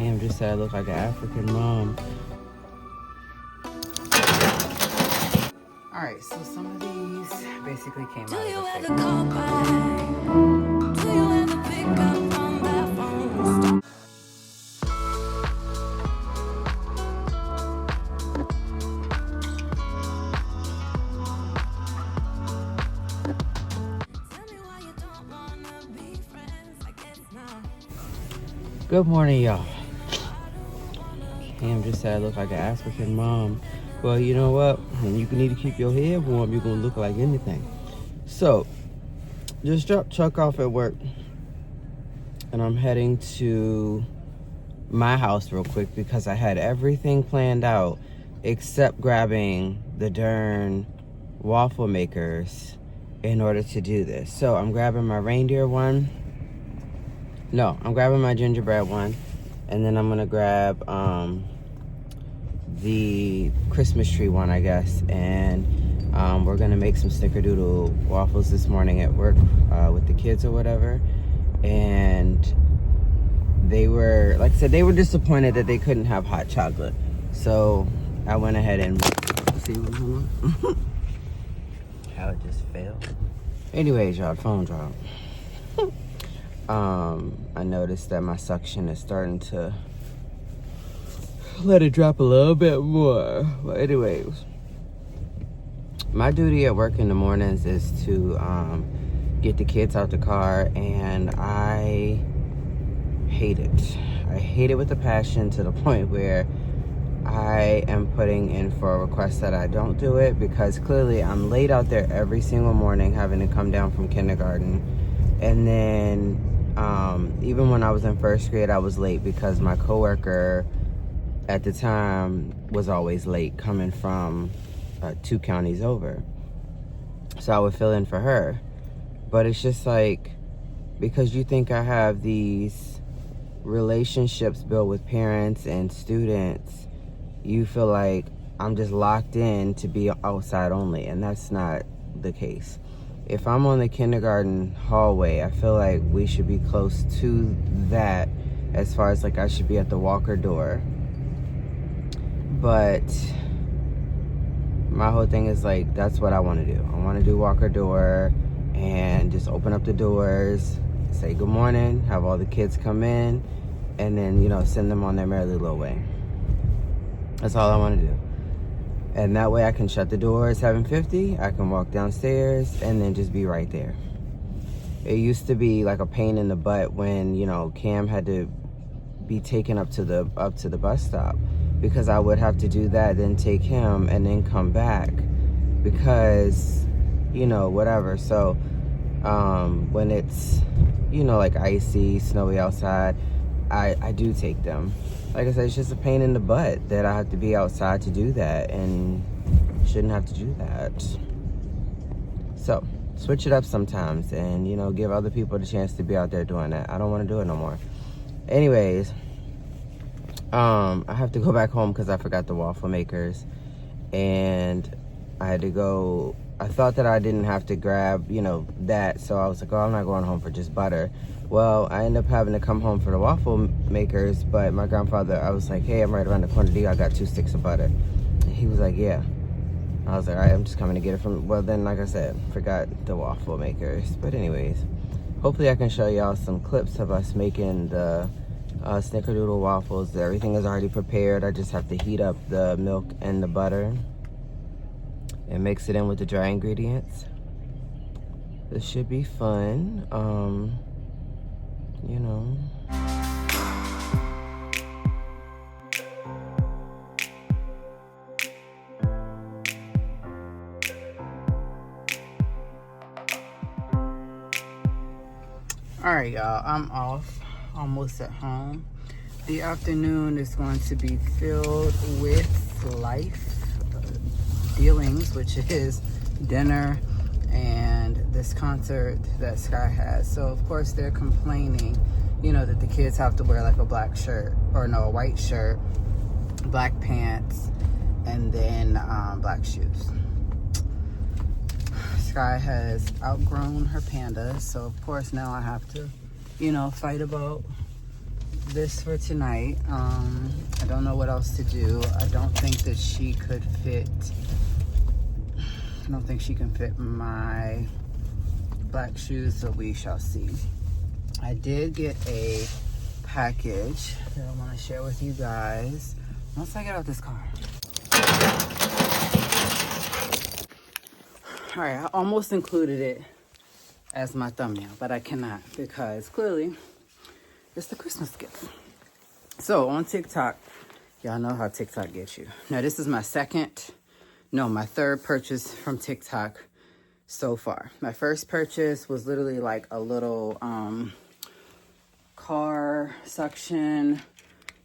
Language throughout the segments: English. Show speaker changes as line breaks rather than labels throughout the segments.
Cam just said I look like an African mom. Alright, so some of these basically came out of the fake. Do you ever pick up on that phone? Good morning, y'all. Cam just said I look like an African mom. Well, you know what? When you need to keep your head warm, you're going to look like anything. So, just dropped Chuck off at work. And I'm heading to my house real quick because I had everything planned out except grabbing the darn waffle makers in order to do this. So, I'm grabbing my reindeer one. No, I'm grabbing my gingerbread one, and then I'm gonna grab the Christmas tree one, I guess, and we're gonna make some snickerdoodle waffles this morning at work with the kids or whatever. And they were, like I said, they were disappointed that they couldn't have hot chocolate. So I went ahead and see what's going on. How it just failed. Anyways, y'all, phone dropped. I noticed that my suction is starting to let it drop a little bit more. But anyways, my duty at work in the mornings is to get the kids out the car, and I hate it. I hate it with a passion, to the point where I am putting in for a request that I don't do it, because clearly I'm late out there every single morning having to come down from kindergarten. And then even when I was in first grade, I was late because my coworker at the time was always late, coming from 2 counties over. So I would fill in for her. But it's just like, because you think I have these relationships built with parents and students, you feel like I'm just locked in to be outside only, and that's not the case. If I'm on the kindergarten hallway, I feel like we should be close to that, as far as like I should be at the walker door. But my whole thing is like, that's what I want to do. I want to do walker door and just open up the doors, say good morning, have all the kids come in, and then, you know, send them on their merry little way. That's all I want to do. And that way I can shut the door at 7:50. I can walk downstairs and then just be right there. It used to be like a pain in the butt when, you know, Cam had to be taken up to the bus stop, because I would have to do that, then take him and then come back, because, you know, whatever. So when it's, you know, like icy, snowy outside, I do take them. Like I said, it's just a pain in the butt that I have to be outside to do that, and shouldn't have to do that. So switch it up sometimes, and, you know, give other people the chance to be out there doing that. I don't want to do it no more. Anyways, I have to go back home because I forgot the waffle makers, and I had to go. I thought that I didn't have to grab, you know, that, so I was like, oh, I'm not going home for just butter. Well, I ended up having to come home for the waffle makers, but my grandfather, I was like, hey, I'm right around the corner. I got 2 sticks of butter. And he was like, yeah. I was like, all right, I'm just coming to get it from, well, then, like I said, forgot the waffle makers. But anyways, hopefully I can show y'all some clips of us making the snickerdoodle waffles. Everything is already prepared. I just have to heat up the milk and the butter and mix it in with the dry ingredients. This should be fun. You know. All right, y'all, I'm off, almost at home. The afternoon is going to be filled with life dealings, which is dinner and this concert that Sky has. So of course they're complaining, you know, that the kids have to wear like a black shirt, or no, a white shirt, black pants, and then black shoes. Sky has outgrown her pandas, so of course now I have to, you know, fight about
this for tonight. I don't know what else to do. I don't think that she could fit, I don't think she can fit my black shoes, so we shall see. I did get a package that I want to share with you guys once I get out this car. All right, I almost included it as my thumbnail, but I cannot because clearly it's the Christmas gift. So on TikTok, y'all know how TikTok gets you. Now this is my third purchase from TikTok so far. My first purchase was literally like a little car suction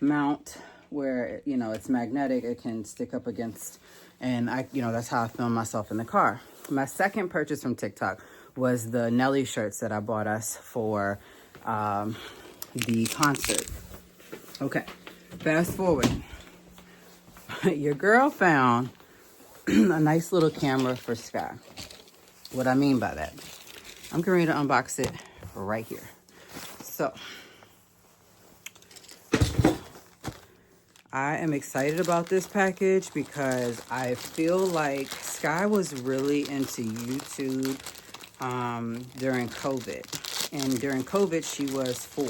mount where, you know, it's magnetic, it can stick up against, and that's how I film myself in the car. My second purchase from TikTok was the Nelly shirts that I bought us for the concert. Okay, fast forward. Your girl found a nice little camera for Sky. What I mean by that, I'm getting ready to unbox it right here. So, I am excited about this package because I feel like Sky was really into YouTube during COVID. And during COVID, she was 4.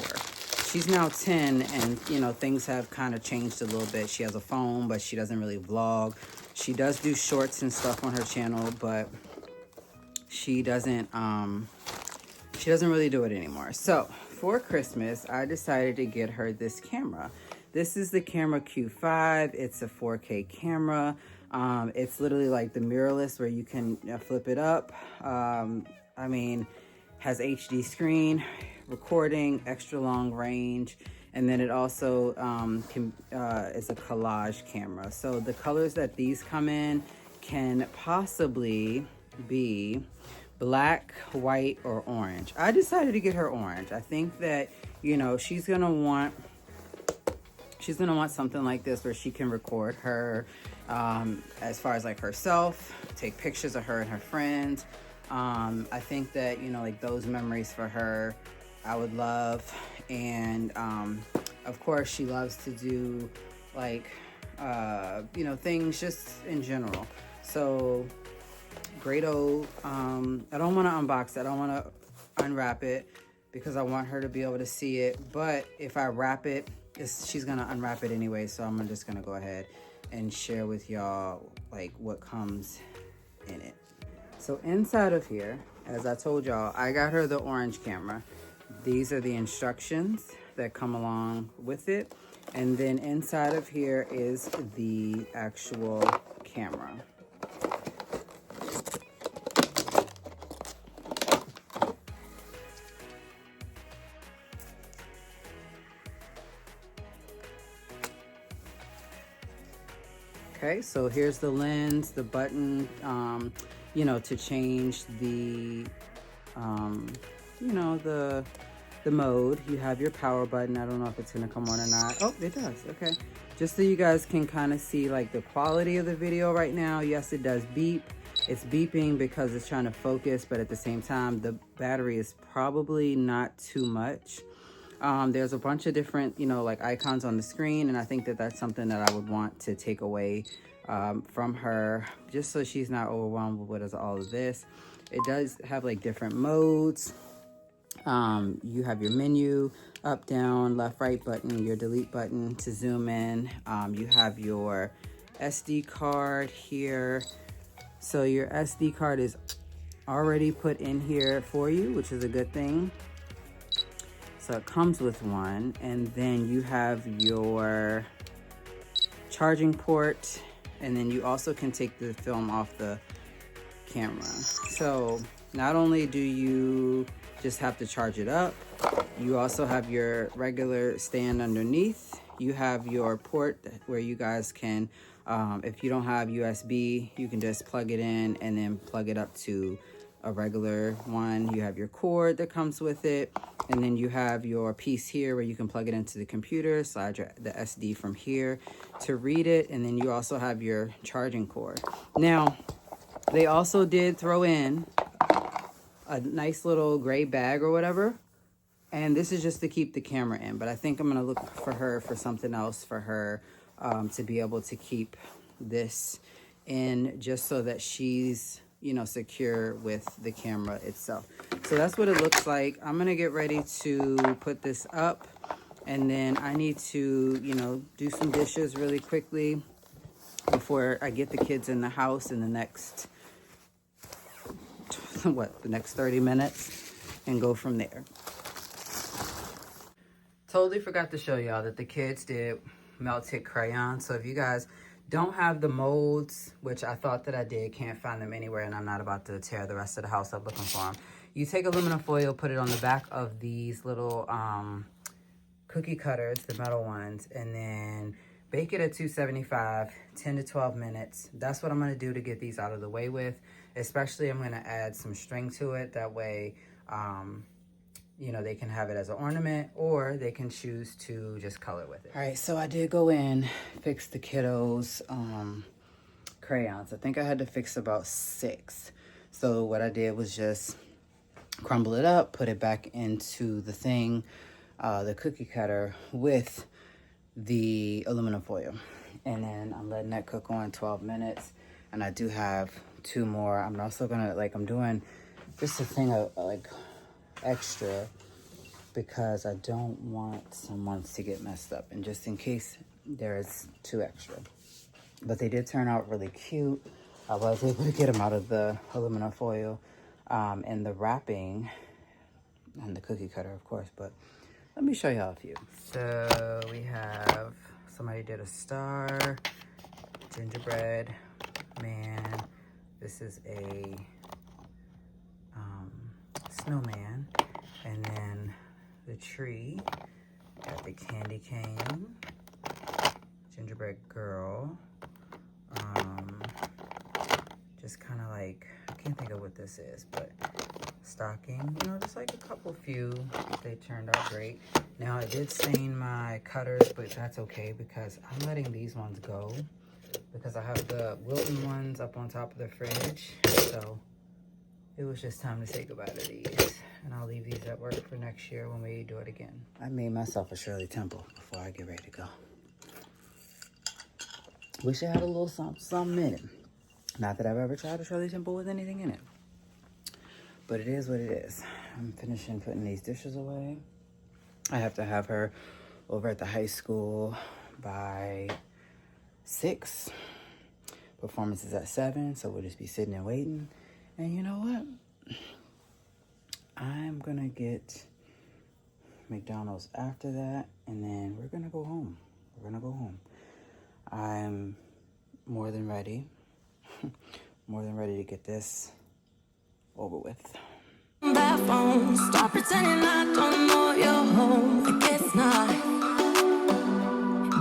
She's now 10, and, you know, things have kind of changed a little bit. She has a phone, but she doesn't really vlog. She does do shorts and stuff on her channel, but she doesn't really do it anymore. So, for Christmas, I decided to get her this camera. This is the Camera Q5. It's a 4K camera. It's literally like the mirrorless where you can flip it up. Has HD screen, recording, extra long range, and then it also is a collage camera. So the colors that these come in can possibly be black, white, or orange. I decided to get her orange. I think that, you know, she's gonna want something like this where she can record her as far as like herself, take pictures of her and her friends. I think that, you know, like those memories for her, I would love. And of course she loves to do like, things just in general. So great old, I don't want to unbox it. I don't want to unwrap it because I want her to be able to see it. But if I wrap it, she's going to unwrap it anyway. So I'm just going to go ahead and share with y'all like what comes in it. So inside of here, as I told y'all, I got her the orange camera. These are the instructions that come along with it. And then inside of here is the actual camera. Okay, so here's the lens, the button, to change the, the mode. You have your power button. I don't know if it's gonna come on or not. Oh, it does, okay. Just so you guys can kind of see like the quality of the video right now. Yes, it does beep. It's beeping because it's trying to focus, but at the same time, the battery is probably not too much. There's a bunch of different, like icons on the screen, and I think that that's something that I would want to take away from her, just so she's not overwhelmed with what is all of this. It does have like different modes. You have your menu, up, down, left, right button, your delete button to zoom in. You have your SD card here. So your SD card is already put in here for you, which is a good thing. So it comes with one, and then you have your charging port, and then you also can take the film off the camera. So not only do you just have to charge it up, you also have your regular stand underneath. You have your port where you guys can, if you don't have USB, you can just plug it in and then plug it up to a regular one. You have your cord that comes with it, and then you have your piece here where you can plug it into the computer, slide the SD from here to read it, and then you also have your charging cord. Now, they also did throw in a nice little gray bag or whatever, And this is just to keep the camera in, but I think I'm gonna look for her for something else for her to be able to keep this in, just so that she's, you know, secure with the camera itself. So that's what it looks like. I'm gonna get ready to put this up, and then I need to, you know, do some dishes really quickly before I get the kids in the house in the next, what, the next 30 minutes, and go from there. Totally forgot to show y'all that the kids did melted crayons. So if you guys don't have the molds, which I thought that I did, can't find them anywhere, and I'm not about to tear the rest of the house up looking for them. You take aluminum foil, put it on the back of these little cookie cutters, the metal ones, and then bake it at 275, 10 to 12 minutes. That's what I'm gonna do to get these out of the way with. Especially I'm gonna add some string to it. That way, you know, they can have it as an ornament, or they can choose to just color with it. All right, so I did go in, fix the kiddos' crayons. I think I had to fix about 6. So what I did was just crumble it up, put it back into the thing, the cookie cutter with the aluminum foil. And then I'm letting that cook on 12 minutes. And I do have 2 more. I'm also gonna, like, I'm doing just a thing of, like, extra, because I don't want some ones to get messed up, and just in case there's 2 extra. But they did turn out really cute. I was able to get them out of the aluminum foil and the wrapping and the cookie cutter, of course. But let me show y'all a few. So we have, somebody did a star, gingerbread man. This is a snowman, and then the tree, got the candy cane, gingerbread girl, just kind of like, I can't think of what this is, but stocking, you know, just like a couple few. They turned out great. Now I did stain my cutters, but that's okay, because I'm letting these ones go, because I have the Wilton ones up on top of the fridge. So it was just time to say goodbye to these. And I'll leave these at work for next year when we do it again. I made myself a Shirley Temple before I get ready to go. Wish I had a little something in it. Not that I've ever tried a Shirley Temple with anything in it. But it is what it is. I'm finishing putting these dishes away. I have to have her over at the high school by 6. Performance is at 7, so we'll just be sitting and waiting. And you know what? I'm gonna get McDonald's after that, and then we're gonna go home. We're gonna go home. I'm more than ready. More than ready to get this over with.
That phone, stop pretending I don't know you're home. I guess not.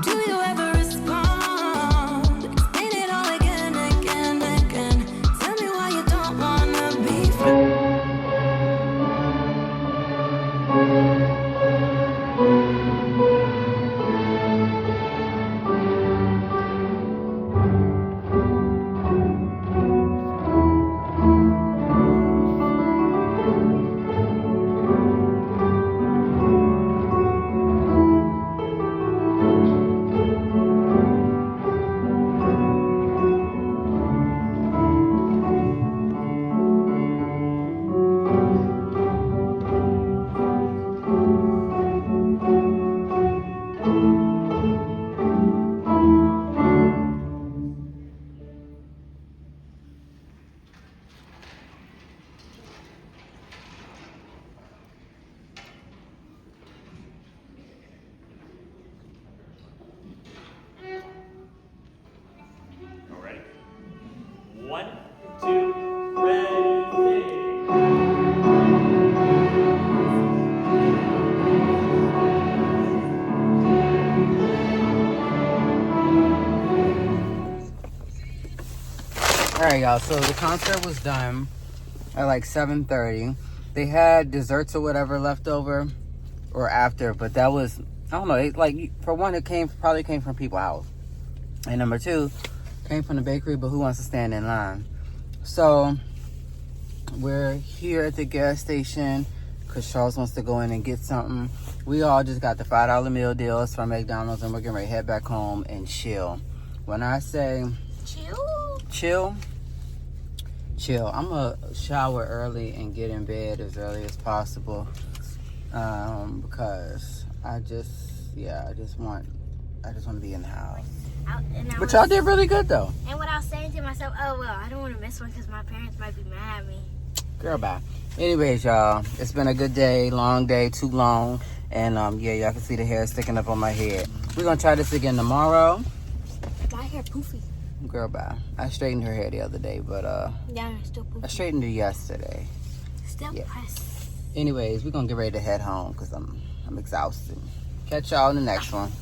Do you ever respond? Explain it all again, again, again. Tell me why you don't wanna be friends.
Alright, y'all, so the concert was done at like 7:30. They had desserts or whatever left over or after, but that was, I don't know, it, like, for one, it probably came from people's house. And number 2, came from the bakery, but who wants to stand in line? So we're here at the gas station. because Charles wants to go in and get something. We all just got the $5 meal deals from McDonald's, and we're getting ready to head back home and chill. When I say chill, I'm gonna shower early and get in bed as early as possible, because I just want to be in the house. But y'all did really good though.
And what I was saying to myself, oh well, I don't want to miss one because my parents might be mad at me.
Girl, bye. Anyways, y'all, it's been a good day, long day, too long, and yeah, y'all can see the hair sticking up on my head. We're gonna try this again tomorrow.
My hair poofy.
Girl, bye. I straightened her hair the other day, but
Yeah, it's still poofy.
I straightened her yesterday.
Still pressed.
Anyways, we're gonna get ready to head home because I'm exhausted. Catch y'all in the next one.